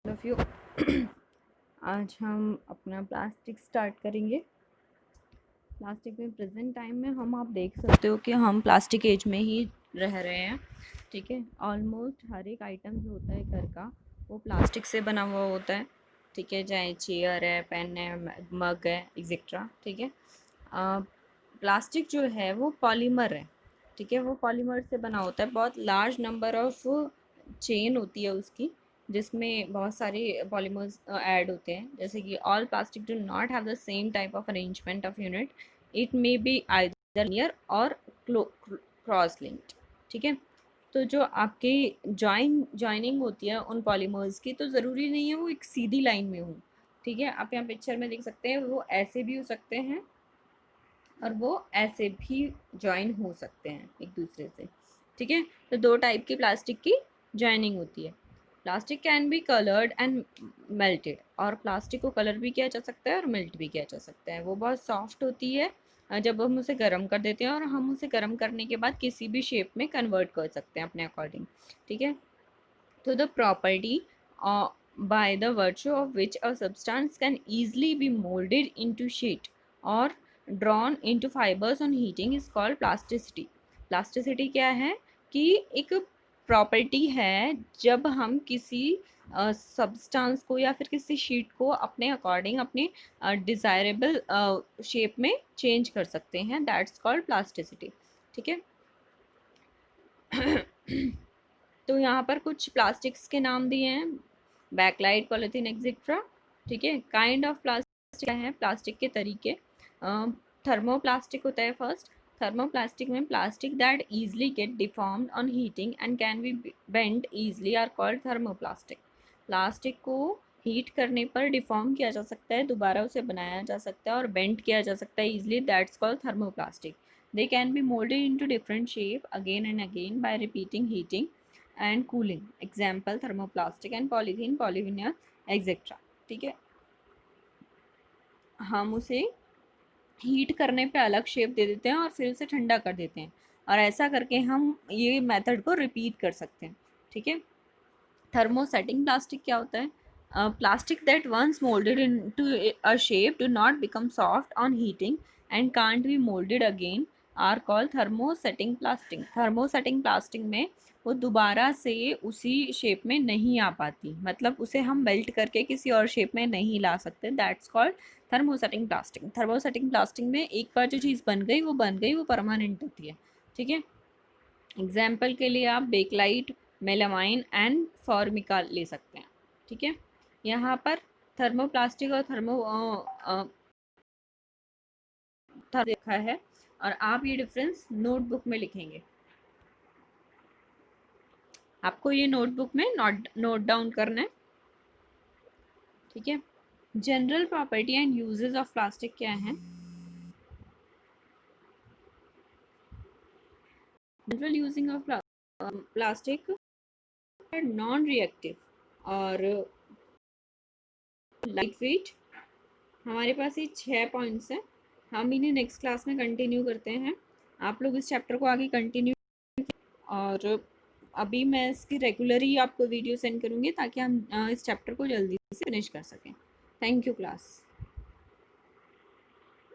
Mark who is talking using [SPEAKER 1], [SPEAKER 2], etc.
[SPEAKER 1] Of you. आज हम अपना प्लास्टिक स्टार्ट करेंगे। प्लास्टिक में प्रेजेंट टाइम में आप देख सकते हो कि हम प्लास्टिक एज में ही रह रहे हैं। ठीक है, ऑलमोस्ट हर एक आइटम जो होता है घर का वो प्लास्टिक से बना हुआ होता है। ठीक है, चाहे चेयर है, पेन है, मग है, एक्सेट्रा। ठीक है, प्लास्टिक जो है वो पॉलीमर है। ठीक है, वो पॉलीमर से बना होता है। बहुत लार्ज नंबर ऑफ चेन होती है उसकी, जिसमें बहुत सारे पॉलीमर्स ऐड होते हैं। जैसे कि all plastic do not have the same type of arrangement of unit, it may be either linear और क्रॉस लिंक्ड। ठीक है, तो जो आपकी जॉइनिंग होती है उन पॉलीमर्स की, तो ज़रूरी नहीं है वो एक सीधी लाइन में हो। ठीक है, आप यहाँ पिक्चर में देख सकते हैं, वो ऐसे भी हो सकते हैं और वो ऐसे भी ज्वाइन हो सकते हैं एक दूसरे से। ठीक है, तो दो टाइप की प्लास्टिक की ज्वाइनिंग होती है। Plastic can be coloured and melted, और प्लास्टिक को कलर भी किया जा सकता है और मेल्ट भी किया जा सकता है। वो बहुत सॉफ्ट होती है जब हम उसे गर्म कर देते हैं, और हम उसे गर्म करने के बाद किसी भी शेप में कन्वर्ट कर सकते हैं अपने अकॉर्डिंग। ठीक है, तो the property by the virtue of which a substance can easily be molded into sheet or drawn into fibers on heating is called plasticity. Plasticity क्या है कि एक प्रॉपर्टी है जब हम किसी सब्सटेंस को या फिर किसी शीट को अपने अकॉर्डिंग अपने डिज़ायरेबल शेप में चेंज कर सकते हैं, दैट्स कॉल्ड प्लास्टिसिटी। ठीक है, तो यहाँ पर कुछ प्लास्टिक्स के नाम दिए हैं, बैकलाइट, पॉलीथीन, एक्सेट्रा। ठीक है, काइंड ऑफ प्लास्टिक क्या है, प्लास्टिक के तरीके। थर्मोप्लास्टिक होता है फर्स्ट। थर्मोप्लास्टिक में plastic that easily get deformed on heating and can be bent easily are called thermoplastic. Plastic को हीट करने पर डिफॉर्म किया जा सकता है, दोबारा उसे बनाया जा सकता है और बेंट किया जा सकता है easily, that's called thermoplastic. They can be molded into different shape again and again by repeating heating and cooling. Example thermoplastic and polythene, polyvinyl, etc. ठीक है, हम उसे हीट करने पे अलग शेप दे देते हैं और फिर उसे ठंडा कर देते हैं, और ऐसा करके हम ये मेथड को रिपीट कर सकते हैं। ठीक है, थर्मोसेटिंग प्लास्टिक क्या होता है, plastic that once moulded into a shape do not become soft on heating and can't be moulded again are call thermosetting plastic. Thermosetting plastic में वो दोबारा से उसी शेप में नहीं आ पाती, मतलब उसे हम मेल्ट करके किसी और शेप में नहीं ला सकते, that's called thermosetting plastic. Thermosetting plastic में एक बार जो चीज़ बन गई वो बन गई, वो परमानेंट होती है। ठीक है, एग्जाम्पल के लिए आप बेकलाइट, मेलामाइन एंड फॉर्मिका ले सकते हैं। ठीक है, यहाँ पर थर्मोप्लास्टिक और देखा है, और आप ये डिफरेंस नोटबुक में लिखेंगे। आपको ये नोटबुक में नोट डाउन करना है। ठीक है, general property and uses of plastic क्या है, general using of plastic non reactive और लाइट वेट। हमारे पास ये 6 पॉइंट्स हैं, हम इन्हें नेक्स्ट क्लास में कंटिन्यू करते हैं। आप लोग इस चैप्टर को आगे कंटिन्यू, और अभी मैं इसकी रेगुलरली आपको वीडियो सेंड करूँगी ताकि हम इस चैप्टर को जल्दी से फिनिश कर सकें। Thank you class.